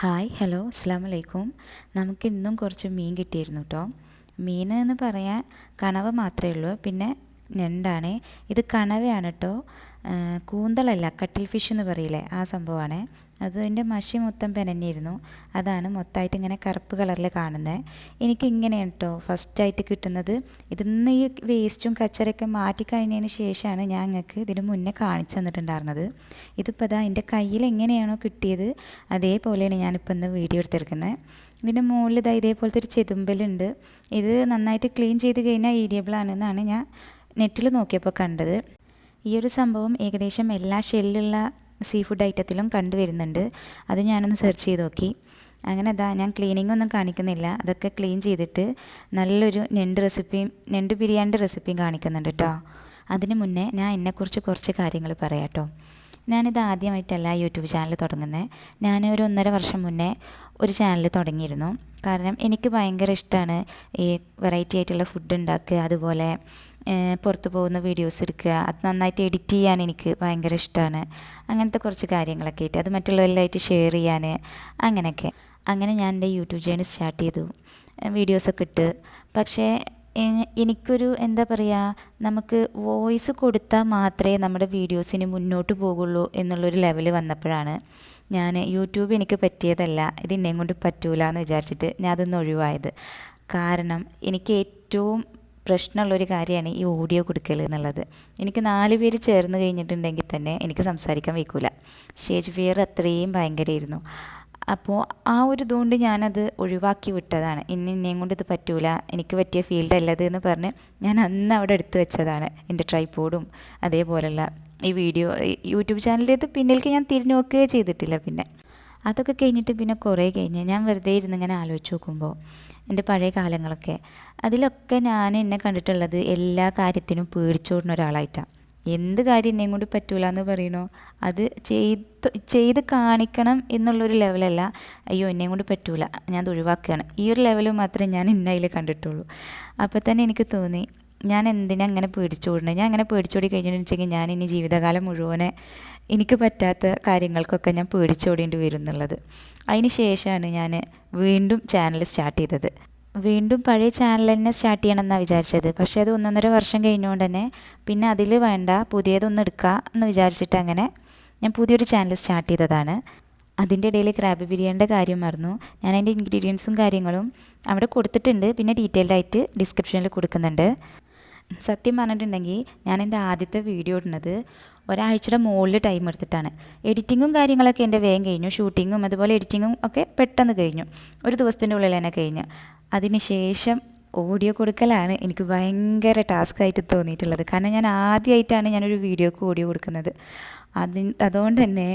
Hi hello അസ്സാം വലൈക്കും. നമുക്ക് ഇന്നും കുറച്ച് മീൻ കിട്ടിയിരുന്നു കേട്ടോ. മീൻ എന്ന് പറയാൻ കണവ മാത്രമേ ഉള്ളൂ, പിന്നെ ഞണ്ടാണ്. ഇത് കണവയാണ് കേട്ടോ, കൂന്തളല്ല, കട്ടിൽ ഫിഷ് എന്ന് പറയില്ലേ, ആ സംഭവമാണ്. അതിൻ്റെ മഷി മൊത്തം പെനഞ്ഞിരുന്നു, അതാണ് മൊത്തമായിട്ട് ഇങ്ങനെ കറുപ്പ് കളറിൽ കാണുന്നത്. എനിക്ക് ഇങ്ങനെയാണ് കേട്ടോ ഫസ്റ്റായിട്ട് കിട്ടുന്നത്. ഇതിന്ന് ഈ വേസ്റ്റും കച്ചറയൊക്കെ മാറ്റി കഴിഞ്ഞതിന് ശേഷമാണ് ഞാൻ നിങ്ങൾക്ക് ഇതിന് മുന്നേ കാണിച്ചു തന്നിട്ടുണ്ടായിരുന്നത്. ഇതിപ്പോൾ ഇതാ എൻ്റെ കയ്യിൽ എങ്ങനെയാണോ കിട്ടിയത് അതേപോലെയാണ് ഞാനിപ്പോൾ ഇന്ന് വീഡിയോ എടുത്തിരിക്കുന്നത്. ഇതിൻ്റെ മുകളിൽ ഇതാ ഇതേപോലത്തെ ഒരു ചെതുമ്പലുണ്ട്. ഇത് നന്നായിട്ട് ക്ലീൻ ചെയ്ത് കഴിഞ്ഞാൽ ഈഡിയബിളാണെന്നാണ് ഞാൻ നെറ്റിൽ നോക്കിയപ്പോൾ കണ്ടത്. ഈ ഒരു സംഭവം ഏകദേശം എല്ലാ ഷെല്ലുള്ള സീ ഫുഡ് ഐറ്റത്തിലും കണ്ടുവരുന്നുണ്ട്. അത് ഞാനൊന്ന് സെർച്ച് ചെയ്ത് നോക്കി. അങ്ങനെ അതാ ഞാൻ ക്ലീനിങ് ഒന്നും കാണിക്കുന്നില്ല, അതൊക്കെ ക്ലീൻ ചെയ്തിട്ട് നല്ലൊരു ഞണ്ട് ബിരിയാണിൻ്റെ റെസിപ്പിയും കാണിക്കുന്നുണ്ട് കേട്ടോ. അതിന് മുന്നേ ഞാൻ എന്നെക്കുറിച്ച് കുറച്ച് കാര്യങ്ങൾ പറയാം കേട്ടോ. ഞാനിത് ആദ്യമായിട്ടല്ല യൂട്യൂബ് ചാനൽ തുടങ്ങുന്നത്. ഞാൻ ഒരു 1.5 വർഷം മുന്നേ ഒരു ചാനൽ തുടങ്ങിയിരുന്നു. കാരണം എനിക്ക് ഭയങ്കര ഇഷ്ടമാണ് ഈ വെറൈറ്റി ആയിട്ടുള്ള ഫുഡ് ഉണ്ടാക്കുക, അതുപോലെ പുറത്ത് പോകുന്ന വീഡിയോസ് എടുക്കുക, അത് നന്നായിട്ട് എഡിറ്റ് ചെയ്യാൻ എനിക്ക് ഭയങ്കര ഇഷ്ടമാണ്. അങ്ങനത്തെ കുറച്ച് കാര്യങ്ങളൊക്കെ ആയിട്ട് അത് മറ്റുള്ളവരിലായിട്ട് ഷെയർ ചെയ്യാൻ അങ്ങനെയൊക്കെ. അങ്ങനെ ഞാൻ എൻ്റെ യൂട്യൂബ് ചാനൽ സ്റ്റാർട്ട് ചെയ്തു, വീഡിയോസൊക്കെ ഇട്ട്. പക്ഷേ എനിക്കൊരു എന്താ പറയുക, നമുക്ക് വോയിസ് കൊടുത്താൽ മാത്രമേ നമ്മുടെ വീഡിയോസിന് മുന്നോട്ട് പോകുള്ളൂ എന്നുള്ളൊരു ലെവൽ വന്നപ്പോഴാണ് ഞാൻ യൂട്യൂബ് എനിക്ക് പറ്റിയതല്ല, ഇത് എന്നെയും കൊണ്ട് പറ്റൂല എന്ന് വിചാരിച്ചിട്ട് ഞാൻ അതൊന്ന് ഒഴിവായത്. കാരണം എനിക്ക് ഏറ്റവും പ്രശ്നമുള്ളൊരു കാര്യമാണ് ഈ ഓഡിയോ കൊടുക്കൽ എന്നുള്ളത്. എനിക്ക് 4 പേര് ചേർന്ന് കഴിഞ്ഞിട്ടുണ്ടെങ്കിൽ തന്നെ എനിക്ക് സംസാരിക്കാൻ വയ്ക്കില്ല. സ്റ്റേജ് ഫിയർ അത്രയും ഭയങ്കരമായിരുന്നു. അപ്പോൾ ആ ഒരു ഇതുകൊണ്ട് ഞാനത് ഒഴിവാക്കി വിട്ടതാണ്. എന്നെയും കൊണ്ട് ഇത് പറ്റൂല, എനിക്ക് പറ്റിയ ഫീൽഡല്ലത് എന്ന് പറഞ്ഞ് ഞാൻ അന്ന് അവിടെ എടുത്തു വെച്ചതാണ് എൻ്റെ ട്രൈപോഡും അതേപോലെയുള്ള ഈ വീഡിയോ. യൂട്യൂബ് ചാനലിലേത് പിന്നിലേക്ക് ഞാൻ തിരിഞ്ഞു നോക്കുകയേ ചെയ്തിട്ടില്ല. പിന്നെ അതൊക്കെ കഴിഞ്ഞിട്ട് പിന്നെ കുറേ കഴിഞ്ഞ് ഞാൻ വെറുതെ ഇരുന്ന് ഇങ്ങനെ ആലോചിച്ച് നോക്കുമ്പോൾ എൻ്റെ പഴയ കാലങ്ങളൊക്കെ, അതിലൊക്കെ ഞാൻ എന്നെ കണ്ടിട്ടുള്ളത് എല്ലാ കാര്യത്തിനും പേടിച്ചോടുന്ന ഒരാളായിട്ടാണ്. എന്ത് കാര്യം എന്നെയും കൊണ്ട് പറ്റൂല എന്ന് പറയണോ അത് ചെയ്ത് കാണിക്കണം എന്നുള്ളൊരു ലെവലല്ല, അയ്യോ എന്നെയും കൊണ്ട് പറ്റൂല ഞാൻ അത് ഒഴിവാക്കുകയാണ്, ഈ ഒരു ലെവൽ മാത്രമേ ഞാൻ ഇന്നതിൽ കണ്ടിട്ടുള്ളൂ. അപ്പോൾ തന്നെ എനിക്ക് തോന്നി, ഞാൻ എന്തിനാ അങ്ങനെ പേടിച്ചോടുന്നത്? ഞാൻ അങ്ങനെ പേടിച്ചോടി കഴിഞ്ഞിട്ട് വെച്ചെങ്കിൽ ഞാൻ ഇനി ജീവിതകാലം മുഴുവനെ എനിക്ക് പറ്റാത്ത കാര്യങ്ങൾക്കൊക്കെ ഞാൻ പേടിച്ചോടേണ്ടി വരും എന്നുള്ളത്. അതിന് ശേഷമാണ് ഞാൻ വീണ്ടും ചാനൽ സ്റ്റാർട്ട് ചെയ്തത്. വീണ്ടും പഴയ ചാനൽ തന്നെ സ്റ്റാർട്ട് ചെയ്യണമെന്നാണ് വിചാരിച്ചത്. പക്ഷേ അത് 1.5 വർഷം കഴിഞ്ഞുകൊണ്ട് തന്നെ പിന്നെ അതിൽ വേണ്ട പുതിയതൊന്നും എടുക്കുക എന്ന് വിചാരിച്ചിട്ട് അങ്ങനെ ഞാൻ പുതിയൊരു ചാനൽ സ്റ്റാർട്ട് ചെയ്തതാണ്. അതിൻ്റെ ഇടയിൽ ക്രാബ് ബിരിയാണിയുടെ കാര്യം മറന്നു. ഞാൻ അതിൻ്റെ ഇൻഗ്രീഡിയൻസും കാര്യങ്ങളും അവിടെ കൊടുത്തിട്ടുണ്ട്, പിന്നെ ഡീറ്റെയിൽഡായിട്ട് ഡിസ്ക്രിപ്ഷനിൽ കൊടുക്കുന്നുണ്ട്. സത്യം പറഞ്ഞിട്ടുണ്ടെങ്കിൽ ഞാൻ എൻ്റെ ആദ്യത്തെ വീഡിയോ ഇടുന്നത് ഒരാഴ്ചയുടെ മുകളിൽ ടൈം എടുത്തിട്ടാണ്. എഡിറ്റിങ്ങും കാര്യങ്ങളൊക്കെ എൻ്റെ വേഗം കഴിഞ്ഞു, ഷൂട്ടിങ്ങും അതുപോലെ എഡിറ്റിങ്ങും ഒക്കെ പെട്ടെന്ന് കഴിഞ്ഞു, ഒരു ദിവസത്തിൻ്റെ ഉള്ളിൽ തന്നെ കഴിഞ്ഞു. അതിന് ശേഷം ഓഡിയോ കൊടുക്കലാണ് എനിക്ക് ഭയങ്കര ടാസ്ക് ആയിട്ട് തോന്നിയിട്ടുള്ളത്. കാരണം ഞാൻ ആദ്യമായിട്ടാണ് ഞാനൊരു വീഡിയോക്ക് ഓഡിയോ കൊടുക്കുന്നത്. അതുകൊണ്ട് തന്നെ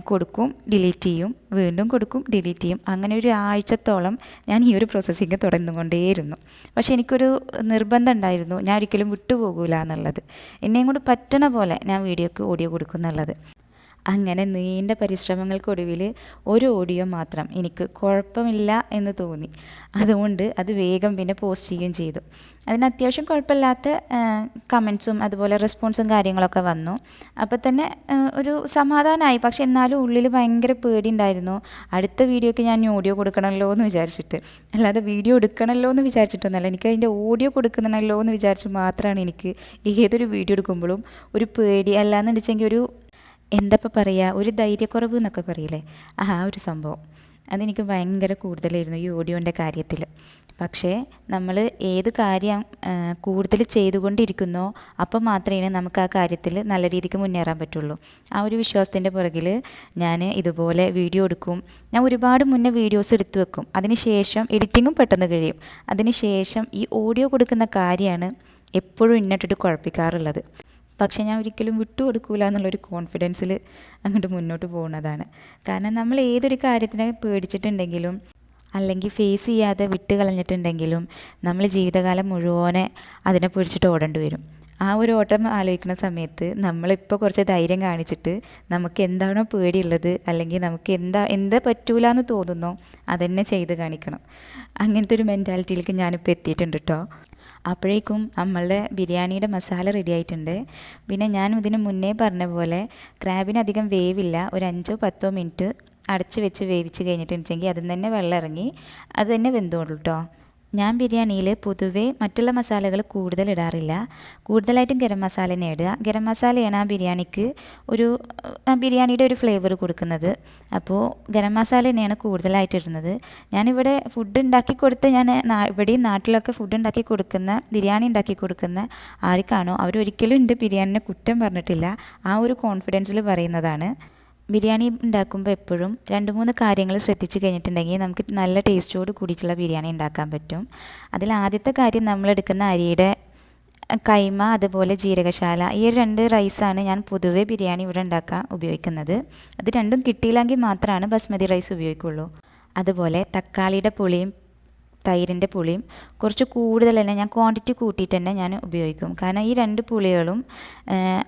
കൊടുക്കും, ഡിലീറ്റ് ചെയ്യും, വീണ്ടും കൊടുക്കും, ഡിലീറ്റ് ചെയ്യും. അങ്ങനെ ഒരു ആഴ്ചത്തോളം ഞാൻ ഈ ഒരു പ്രോസസ്സിങ് തുടർന്നുകൊണ്ടേയിരുന്നു. പക്ഷേ എനിക്കൊരു നിർബന്ധം ഉണ്ടായിരുന്നു, ഞാൻ ഒരിക്കലും വിട്ടുപോകൂല എന്നുള്ളത്. എന്നെയും കൊണ്ട് പറ്റണ പോലെ ഞാൻ വീഡിയോക്ക് ഓഡിയോ കൊടുക്കും എന്നുള്ളത്. അങ്ങനെ നീണ്ട പരിശ്രമങ്ങൾക്കൊടുവിൽ ഒരു ഓഡിയോ മാത്രം എനിക്ക് കുഴപ്പമില്ല എന്ന് തോന്നി. അതുകൊണ്ട് അത് വേഗം പിന്നെ പോസ്റ്റ് ചെയ്യുകയും ചെയ്തു. അതിന് അത്യാവശ്യം കുഴപ്പമില്ലാത്ത കമൻസും അതുപോലെ റെസ്പോൺസും കാര്യങ്ങളൊക്കെ വന്നു. അപ്പോൾ തന്നെ ഒരു സമാധാനമായി. പക്ഷെ എന്നാലും ഉള്ളിൽ ഭയങ്കര പേടി ഉണ്ടായിരുന്നു, അടുത്ത വീഡിയോക്ക് ഞാൻ ഓഡിയോ കൊടുക്കണമല്ലോ എന്ന് വിചാരിച്ചിട്ട്. അല്ലാതെ വീഡിയോ എടുക്കണമല്ലോ എന്ന് വിചാരിച്ചിട്ടൊന്നുമല്ല, എനിക്ക് അതിൻ്റെ ഓഡിയോ കൊടുക്കണമല്ലോ എന്ന് വിചാരിച്ച് മാത്രമാണ് എനിക്ക് ഏതൊരു വീഡിയോ എടുക്കുമ്പോഴും ഒരു പേടി. അല്ലാന്ന് വെച്ചെങ്കിൽ ഒരു എന്തപ്പോൾ പറയുക, ഒരു ധൈര്യക്കുറവ് എന്നൊക്കെ പറയില്ലേ, ആ ഒരു സംഭവം അതെനിക്ക് ഭയങ്കര കൂടുതലായിരുന്നു ഈ ഓഡിയോൻ്റെ കാര്യത്തിൽ. പക്ഷേ നമ്മൾ ഏത് കാര്യം കൂടുതൽ ചെയ്തുകൊണ്ടിരിക്കുന്നോ അപ്പോൾ മാത്രമേ നമുക്ക് ആ കാര്യത്തിൽ നല്ല രീതിക്ക് മുന്നേറാൻ പറ്റുള്ളൂ. ആ ഒരു വിശ്വാസത്തിൻ്റെ പുറകിൽ ഞാൻ ഇതുപോലെ വീഡിയോ എടുക്കും. ഞാൻ ഒരുപാട് മുന്നേ വീഡിയോസ് എടുത്തു വെക്കും, അതിന് ശേഷം എഡിറ്റിങ്ങും പെട്ടെന്ന് കഴിയും. അതിന് ശേഷം ഈ ഓഡിയോ കൊടുക്കുന്ന കാര്യമാണ് എപ്പോഴും ഇന്നിട്ടിട്ട് കുഴപ്പിക്കാറുള്ളത്. പക്ഷേ ഞാൻ ഒരിക്കലും വിട്ടുകൊടുക്കില്ല എന്നുള്ളൊരു കോൺഫിഡൻസിൽ അങ്ങോട്ട് മുന്നോട്ട് പോകുന്നതാണ്. കാരണം നമ്മൾ ഏതൊരു കാര്യത്തിനെ പേടിച്ചിട്ടുണ്ടെങ്കിലും അല്ലെങ്കിൽ ഫേസ് ചെയ്യാതെ വിട്ട് കളഞ്ഞിട്ടുണ്ടെങ്കിലും നമ്മൾ ജീവിതകാലം മുഴുവനെ അതിനെ പിടിച്ചിട്ട് ഓടേണ്ടി വരും. ആ ഒരു ഓട്ടം ആലോചിക്കുന്ന സമയത്ത് നമ്മളിപ്പോൾ കുറച്ച് ധൈര്യം കാണിച്ചിട്ട് നമുക്ക് എന്താണോ പേടിയുള്ളത്, അല്ലെങ്കിൽ നമുക്ക് എന്താ പറ്റൂല എന്ന് തോന്നുന്നോ അതന്നെ ചെയ്ത് കാണിക്കണം. അങ്ങനത്തെ ഒരു മെൻറ്റാലിറ്റിയിലേക്ക് ഞാനിപ്പോൾ എത്തിയിട്ടുണ്ട് കേട്ടോ. അപ്പോഴേക്കും നമ്മളുടെ ബിരിയാണിയുടെ മസാല റെഡി ആയിട്ടുണ്ട്. പിന്നെ ഞാൻ ഇതിന് മുന്നേ പറഞ്ഞ പോലെ ക്രാബിന് അധികം വേവില്ല, ഒരു 5-10 മിനിറ്റ് അടച്ച് വെച്ച് വേവിച്ച് കഴിഞ്ഞിട്ടുണ്ടെങ്കിൽ അതിൽ തന്നെ വെള്ളം ഇറങ്ങി അത് തന്നെ വെന്തോളൂ കേട്ടോ. ഞാൻ ബിരിയാണിയിൽ പൊതുവേ മറ്റുള്ള മസാലകൾ കൂടുതൽ ഇടാറില്ല, കൂടുതലായിട്ടും ഗരം മസാല തന്നെ ഇടുക. ഗരം മസാലയാണ് ആ ബിരിയാണിക്ക് ബിരിയാണിയുടെ ഒരു ഫ്ലേവർ കൊടുക്കുന്നത്. അപ്പോൾ ഗരം മസാല തന്നെയാണ് കൂടുതലായിട്ട് ഇടുന്നത്. ഞാനിവിടെ ഫുഡ് ഉണ്ടാക്കി കൊടുത്ത് ഇവിടെയും നാട്ടിലൊക്കെ ഫുഡ് ഉണ്ടാക്കി കൊടുക്കുന്ന, ബിരിയാണി ഉണ്ടാക്കി കൊടുക്കുന്ന ആർക്കാണോ അവരൊരിക്കലും എൻ്റെ ബിരിയാണിനെ കുറ്റം പറഞ്ഞിട്ടില്ല. ആ ഒരു കോൺഫിഡൻസിൽ പറയുന്നതാണ്. ബിരിയാണി ഉണ്ടാക്കുമ്പോൾ എപ്പോഴും 2-3 കാര്യങ്ങൾ ശ്രദ്ധിച്ച് കഴിഞ്ഞിട്ടുണ്ടെങ്കിൽ നമുക്ക് നല്ല ടേസ്റ്റോട് കൂടിയിട്ടുള്ള ബിരിയാണി ഉണ്ടാക്കാൻ പറ്റും. അതിൽ ആദ്യത്തെ കാര്യം, നമ്മളെടുക്കുന്ന അരിയുടെ കൈമ അതുപോലെ ജീരകശാല, ഈ ഒരു 2 റൈസാണ് ഞാൻ പൊതുവേ ബിരിയാണി ഇവിടെ ഉണ്ടാക്കാൻ ഉപയോഗിക്കുന്നത്. അത് രണ്ടും കിട്ടിയില്ലെങ്കിൽ മാത്രമാണ് ബസ്മതി റൈസ് ഉപയോഗിക്കുള്ളൂ. അതുപോലെ തക്കാളിയുടെ പുളിയും തൈരിൻ്റെ പുളിയും കുറച്ച് കൂടുതൽ തന്നെ ഞാൻ ക്വാണ്ടിറ്റി കൂട്ടിയിട്ട് തന്നെ ഞാൻ ഉപയോഗിക്കും. കാരണം ഈ 2 പുളികളും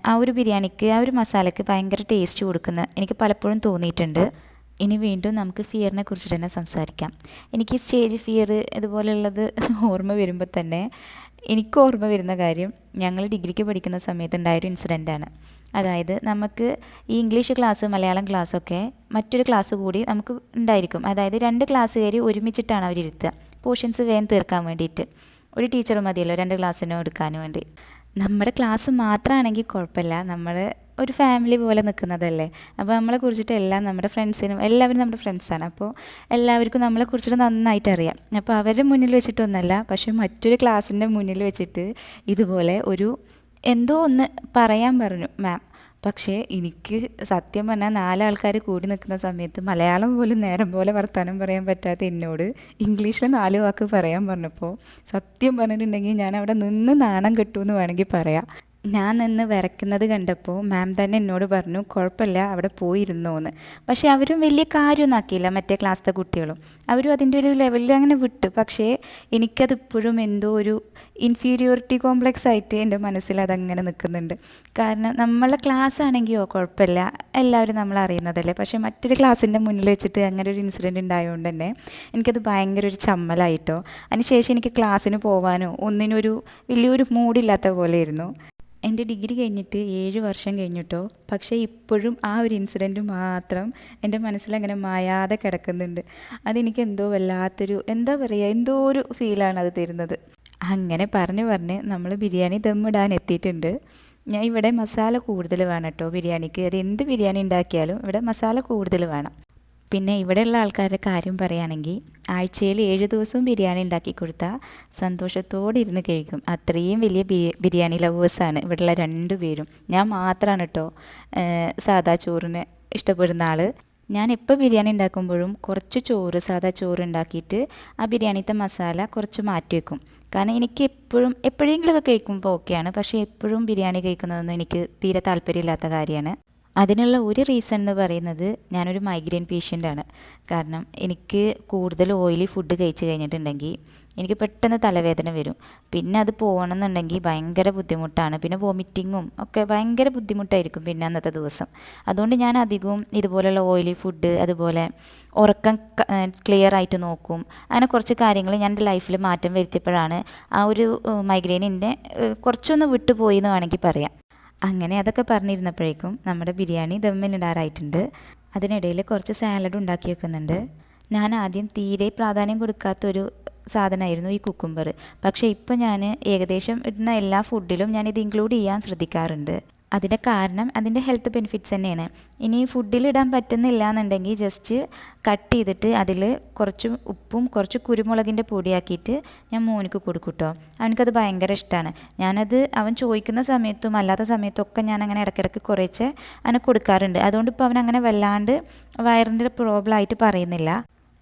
ആ ഒരു ബിരിയാണിക്ക്, ആ ഒരു മസാലയ്ക്ക് ഭയങ്കര ടേസ്റ്റ് കൊടുക്കുന്ന എനിക്ക് പലപ്പോഴും തോന്നിയിട്ടുണ്ട്. ഇനി വീണ്ടും നമുക്ക് ഫിയറിനെ കുറിച്ചിട്ട് തന്നെ സംസാരിക്കാം. എനിക്ക് സ്റ്റേജ് ഫിയർ ഇതുപോലുള്ളത് ഓർമ്മ വരുമ്പോൾ തന്നെ എനിക്ക് ഓർമ്മ വരുന്ന കാര്യം, ഞങ്ങൾ ഡിഗ്രിക്ക് പഠിക്കുന്ന സമയത്ത് ഉണ്ടായൊരു ഇൻസിഡൻ്റാണ്. അതായത് നമുക്ക് ഈ ഇംഗ്ലീഷ് ക്ലാസ്, മലയാളം ക്ലാസ്സൊക്കെ മറ്റൊരു ക്ലാസ് കൂടി നമുക്ക് ഉണ്ടായിരിക്കും. അതായത് 2 ക്ലാസ്സുകാർ ഒരുമിച്ചിട്ടാണ് അവരിരുത്തുക, പോർഷൻസ് വേഗം തീർക്കാൻ വേണ്ടിയിട്ട്. ഒരു ടീച്ചർ മതിയല്ലോ 2 ക്ലാസ്സിനും എടുക്കാൻ വേണ്ടി. നമ്മുടെ ക്ലാസ് മാത്രമാണെങ്കിൽ കുഴപ്പമില്ല, നമ്മൾ ഒരു ഫാമിലി പോലെ നിൽക്കുന്നതല്ലേ. അപ്പോൾ നമ്മളെ കുറിച്ചിട്ട് എല്ലാം നമ്മുടെ ഫ്രണ്ട്സിനും, എല്ലാവരും നമ്മുടെ ഫ്രണ്ട്സാണ്. അപ്പോൾ എല്ലാവർക്കും നമ്മളെ കുറിച്ചിട്ട് നന്നായിട്ട് അറിയാം. അപ്പോൾ അവരുടെ മുന്നിൽ വെച്ചിട്ടൊന്നല്ല, പക്ഷേ മറ്റൊരു ക്ലാസ്സിൻ്റെ മുന്നിൽ വെച്ചിട്ട് ഇതുപോലെ എന്തോ ഒന്ന് പറയാൻ പറഞ്ഞു മാം. പക്ഷേ എനിക്ക് സത്യം പറഞ്ഞാൽ 4 ആൾക്കാർ കൂടി നിൽക്കുന്ന സമയത്ത് മലയാളം പോലും നേരം പോലെ വർത്തമാനം പറയാൻ പറ്റാത്ത എന്നോട് ഇംഗ്ലീഷിൽ 4 വാക്ക് പറയാൻ പറഞ്ഞപ്പോൾ സത്യം പറഞ്ഞിട്ടുണ്ടെങ്കിൽ ഞാൻ അവിടെ നിന്ന് നാണം കെട്ടുമെന്ന് വേണമെങ്കിൽ പറയാം. ഞാൻ നിന്ന് വിറയ്ക്കുന്നത് കണ്ടപ്പോൾ മാം തന്നെ എന്നോട് പറഞ്ഞു, കുഴപ്പമില്ല അവിടെ പോയിരുന്നോന്ന്. പക്ഷേ അവരും വലിയ കാര്യമൊന്നും ആക്കിയില്ല, മറ്റേ ക്ലാസ്സിലെ കുട്ടികളും. അവരും അതിൻ്റെ ഒരു ലെവലിൽ അങ്ങനെ വിട്ടു. പക്ഷേ എനിക്കതിപ്പോഴും എന്തോ ഒരു ഇൻഫീരിയോറിറ്റി കോംപ്ലക്സ് ആയിട്ട് എൻ്റെ മനസ്സിൽ അതങ്ങനെ നിൽക്കുന്നുണ്ട്. കാരണം നമ്മളെ ക്ലാസ് ആണെങ്കിലോ കുഴപ്പമില്ല, എല്ലാവരും നമ്മൾ അറിയുന്നതല്ലേ. പക്ഷേ മറ്റൊരു ക്ലാസ്സിൻ്റെ മുന്നിൽ വെച്ചിട്ട് അങ്ങനെ ഒരു ഇൻസിഡൻറ്റ് ഉണ്ടായതുകൊണ്ട് തന്നെ എനിക്കത് ഭയങ്കര ഒരു ചമ്മലായിട്ടോ. അതിനുശേഷം എനിക്ക് ക്ലാസ്സിന് പോകാനോ ഒന്നിനൊരു വലിയൊരു മൂഡില്ലാത്ത പോലെയായിരുന്നു. എൻ്റെ ഡിഗ്രി കഴിഞ്ഞിട്ട് 7 വർഷം കഴിഞ്ഞിട്ടോ, പക്ഷേ ഇപ്പോഴും ആ ഒരു ഇൻസിഡൻറ്റ് മാത്രം എൻ്റെ മനസ്സിലങ്ങനെ മായാതെ കിടക്കുന്നുണ്ട്. അതെനിക്ക് എന്തോ വല്ലാത്തൊരു, എന്താ പറയുക, എന്തോ ഒരു ഫീലാണ് അത് തരുന്നത്. അങ്ങനെ പറഞ്ഞ് നമ്മൾ ബിരിയാണി ദമ്മിടാൻ എത്തിയിട്ടുണ്ട്. ഞാൻ ഇവിടെ മസാല കൂടുതൽ വേണം കേട്ടോ ബിരിയാണിക്ക്. അത് എന്ത് ബിരിയാണി ഉണ്ടാക്കിയാലും ഇവിടെ മസാല കൂടുതൽ വേണം. പിന്നെ ഇവിടെയുള്ള ആൾക്കാരുടെ കാര്യം പറയുകയാണെങ്കിൽ ആഴ്ചയിൽ 7 ദിവസവും ബിരിയാണി ഉണ്ടാക്കി കൊടുത്താൽ സന്തോഷത്തോടെ ഇരുന്ന് കഴിക്കും. അത്രയും വലിയ ബിരിയാണി ലവേഴ്സാണ് ഇവിടെയുള്ള 2 പേരും. ഞാൻ മാത്രമാണ് കേട്ടോ സാദാ ചോറിന് ഇഷ്ടപ്പെടുന്ന ആൾ. ഞാൻ എപ്പോൾ ബിരിയാണി ഉണ്ടാക്കുമ്പോഴും കുറച്ച് ചോറ്, സാദാ ചോറ് ഉണ്ടാക്കിയിട്ട് ആ ബിരിയാണിത്തെ മസാല കുറച്ച് മാറ്റി വെക്കും. കാരണം എനിക്ക് എപ്പോഴെങ്കിലുമൊക്കെ കഴിക്കുമ്പോൾ ഓക്കെയാണ്, പക്ഷേ എപ്പോഴും ബിരിയാണി കഴിക്കുന്നതൊന്നും എനിക്ക് തീരെ താല്പര്യമില്ലാത്ത കാര്യമാണ്. അതിനുള്ള ഒരു റീസൺ എന്ന് പറയുന്നത്, ഞാനൊരു മൈഗ്രെയിൻ പേഷ്യൻ്റാണ്. കാരണം എനിക്ക് കൂടുതൽ ഓയിലി ഫുഡ് കഴിച്ച് കഴിഞ്ഞിട്ടുണ്ടെങ്കിൽ എനിക്ക് പെട്ടെന്ന് തലവേദന വരും. പിന്നെ അത് പോകണമെന്നുണ്ടെങ്കിൽ ഭയങ്കര ബുദ്ധിമുട്ടാണ്. പിന്നെ വോമിറ്റിങ്ങും ഒക്കെ ഭയങ്കര ബുദ്ധിമുട്ടായിരിക്കും പിന്നെ അന്നത്തെ ദിവസം. അതുകൊണ്ട് ഞാൻ അധികവും ഇതുപോലെയുള്ള ഓയിലി ഫുഡ്, അതുപോലെ ഉറക്കം ക്ലിയർ ആയിട്ട് നോക്കും. അങ്ങനെ കുറച്ച് കാര്യങ്ങൾ ഞാൻ എൻ്റെ ലൈഫിൽ മാറ്റം വരുത്തിയപ്പോഴാണ് ആ ഒരു മൈഗ്രെയിനിൻ്റെ കുറച്ചൊന്ന് വിട്ടുപോയി എന്ന് വേണമെങ്കിൽ പറയാം. അങ്ങനെ അതൊക്കെ പറഞ്ഞിരുന്നപ്പോഴേക്കും നമ്മുടെ ബിരിയാണി ദമ്മിലിടാറായിട്ടുണ്ട്. അതിനിടയിൽ കുറച്ച് സാലഡ് ഉണ്ടാക്കി വെക്കുന്നുണ്ട്. ഞാൻ ആദ്യം തീരെ പ്രാധാന്യം കൊടുക്കാത്തൊരു സാധനമായിരുന്നു ഈ കുക്കുംബർ. പക്ഷേ ഇപ്പോൾ ഞാൻ ഏകദേശം ഇടുന്ന എല്ലാ ഫുഡിലും ഞാനിത് ഇൻക്ലൂഡ് ചെയ്യാൻ ശ്രദ്ധിക്കാറുണ്ട്. അതിൻ്റെ കാരണം അതിൻ്റെ ഹെൽത്ത് ബെനിഫിറ്റ്സ് തന്നെയാണ്. ഇനി ഫുഡിലിടാൻ പറ്റുന്നില്ല എന്നുണ്ടെങ്കിൽ ജസ്റ്റ് കട്ട് ചെയ്തിട്ട് അതിൽ കുറച്ച് ഉപ്പും കുറച്ച് കുരുമുളകിൻ്റെ പൊടിയാക്കിയിട്ട് ഞാൻ മോനിക്ക് കൊടുക്കും കേട്ടോ. അവനക്കത് ഭയങ്കര ഇഷ്ടമാണ്. ഞാനത് അവൻ ചോദിക്കുന്ന സമയത്തും അല്ലാത്ത സമയത്തും ഒക്കെ ഞാൻ അങ്ങനെ ഇടയ്ക്കിടയ്ക്ക് കുറേശ്ശെ അവനെ കൊടുക്കാറുണ്ട്. അതുകൊണ്ട് ഇപ്പോൾ അവനങ്ങനെ വല്ലാണ്ട് വയറിൻ്റെ പ്രോബ്ലം ആയിട്ട് പറയുന്നില്ല.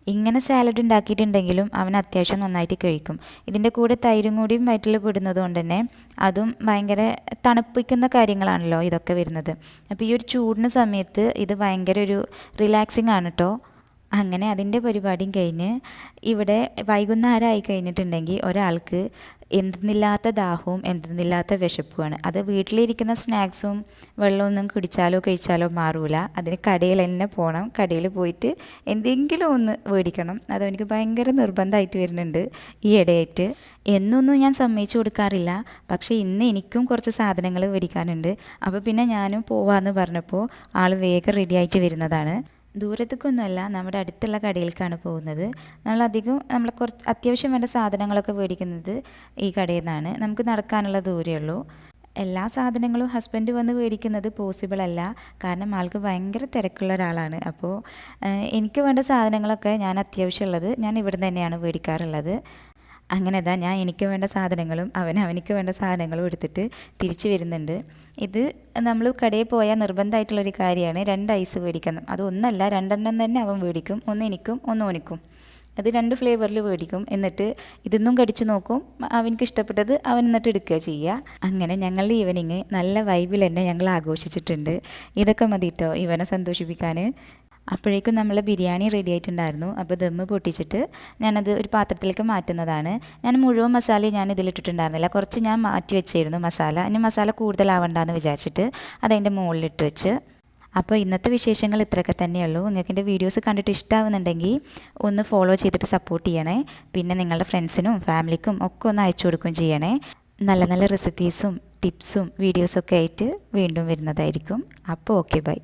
ഇങ്ങനെ സാലഡ് ഉണ്ടാക്കിയിട്ടുണ്ടെങ്കിലും അവൻ അത്യാവശ്യം നന്നായിട്ട് കഴിക്കും. ഇതിൻ്റെ കൂടെ തൈരും കൂടിയും വയറ്റിൽ പെടുന്നത് കൊണ്ട് തന്നെ അതും ഭയങ്കര തണുപ്പിക്കുന്ന കാര്യങ്ങളാണല്ലോ ഇതൊക്കെ വരുന്നത്. അപ്പോൾ ഈ ഒരു ചൂടിന് സമയത്ത് ഇത് ഭയങ്കര ഒരു റിലാക്സിങ് ആണ് കേട്ടോ. അങ്ങനെ അതിൻ്റെ പരിപാടിയും കഴിഞ്ഞ് ഇവിടെ വൈകുന്നേരം ആയി കഴിഞ്ഞിട്ടുണ്ടെങ്കിൽ ഒരാൾക്ക് എന്തെന്നില്ലാത്ത ദാഹവും എന്തെന്നില്ലാത്ത വിശപ്പുമാണ്. അത് വീട്ടിലിരിക്കുന്ന സ്നാക്സും വെള്ളമൊന്നും കുടിച്ചാലോ കഴിച്ചാലോ മാറൂല. അതിന് കടയിൽ തന്നെ പോകണം. കടയിൽ പോയിട്ട് എന്തെങ്കിലും ഒന്ന് മേടിക്കണം. അതെനിക്ക് ഭയങ്കര നിർബന്ധമായിട്ട് വരുന്നുണ്ട് ഈ ഇടയായിട്ട്. എന്നൊന്നും ഞാൻ സമ്മതിച്ചു കൊടുക്കാറില്ല. പക്ഷേ ഇന്ന് എനിക്കും കുറച്ച് സാധനങ്ങൾ മേടിക്കാനുണ്ട്. അപ്പോൾ പിന്നെ ഞാനും പോവാമെന്ന് പറഞ്ഞപ്പോൾ ആൾ വേഗം റെഡി ആയിട്ട് വരുന്നതാണ്. ദൂരത്തേക്കൊന്നുമല്ല, നമ്മുടെ അടുത്തുള്ള കടയിലേക്കാണ് പോകുന്നത്. നമ്മൾ കുറച്ച് അത്യാവശ്യം വേണ്ട സാധനങ്ങളൊക്കെ മേടിക്കുന്നത് ഈ കടയിൽ നിന്നാണ്. നമുക്ക് നടക്കാനുള്ള ദൂരമേ ഉള്ളൂ. എല്ലാ സാധനങ്ങളും ഹസ്ബൻഡ് വന്ന് മേടിക്കുന്നത് പോസിബിൾ അല്ല. കാരണം ആൾക്ക് ഭയങ്കര തിരക്കുള്ള ഒരാളാണ്. അപ്പോൾ എനിക്ക് വേണ്ട സാധനങ്ങളൊക്കെ ഞാൻ അത്യാവശ്യമുള്ളത് ഞാൻ ഇവിടെ തന്നെയാണ് മേടിക്കാറുള്ളത്. അങ്ങനെ ഞാൻ എനിക്ക് വേണ്ട സാധനങ്ങളും അവനിക്ക് വേണ്ട സാധനങ്ങളും എടുത്തിട്ട് തിരിച്ചു വരുന്നുണ്ട്. ഇത് നമ്മൾ കടയിൽ പോയാൽ നിർബന്ധമായിട്ടുള്ളൊരു കാര്യമാണ് 2 ഐസ് മേടിക്കണം. അത് ഒന്നല്ല, 2 തന്നെ അവൻ മേടിക്കും. ഒന്ന് എനിക്കും ഒന്ന് ഓനിക്കും. അത് 2 ഫ്ലേവറിൽ മേടിക്കും. എന്നിട്ട് ഇതൊന്നും കടിച്ചു നോക്കും. അവനക്ക് ഇഷ്ടപ്പെട്ടത് അവൻ എന്നിട്ട് എടുക്കുക ചെയ്യുക. അങ്ങനെ ഞങ്ങളുടെ ഈവനിങ് നല്ല വൈബിൽ തന്നെ ഞങ്ങൾ ആഘോഷിച്ചിട്ടുണ്ട്. ഇതൊക്കെ മതി കേട്ടോ ഇവനെ സന്തോഷിപ്പിക്കാൻ. അപ്പോഴേക്കും നമ്മൾ ബിരിയാണി റെഡി ആയിട്ടുണ്ടായിരുന്നു. അപ്പോൾ ദമ്മ് പൊട്ടിച്ചിട്ട് ഞാനത് ഒരു പാത്രത്തിലേക്ക് മാറ്റുന്നതാണ്. ഞാൻ മുഴുവൻ മസാല ഞാൻ ഇതിലിട്ടിട്ടുണ്ടായിരുന്നില്ല. കുറച്ച് ഞാൻ മാറ്റി വെച്ചായിരുന്നു മസാല. ഇനി മസാല കൂടുതലാവണ്ടെന്ന് വിചാരിച്ചിട്ട് അതതിൻ്റെ മുകളിലിട്ട് വെച്ച്. അപ്പോൾ ഇന്നത്തെ വിശേഷങ്ങൾ ഇത്രയൊക്കെ തന്നെയുള്ളൂ. നിങ്ങൾക്ക് എൻ്റെ വീഡിയോസ് കണ്ടിട്ട് ഇഷ്ടമാവുന്നുണ്ടെങ്കിൽ ഒന്ന് ഫോളോ ചെയ്തിട്ട് സപ്പോർട്ട് ചെയ്യണേ. പിന്നെ നിങ്ങളുടെ ഫ്രണ്ട്സിനും ഫാമിലിക്കും ഒക്കെ ഒന്ന് അയച്ചു കൊടുക്കുകയും ചെയ്യണേ. നല്ല നല്ല റെസിപ്പീസും ടിപ്സും വീഡിയോസൊക്കെ ആയിട്ട് വീണ്ടും വരുന്നതായിരിക്കും. അപ്പോൾ ഓക്കെ, ബൈ.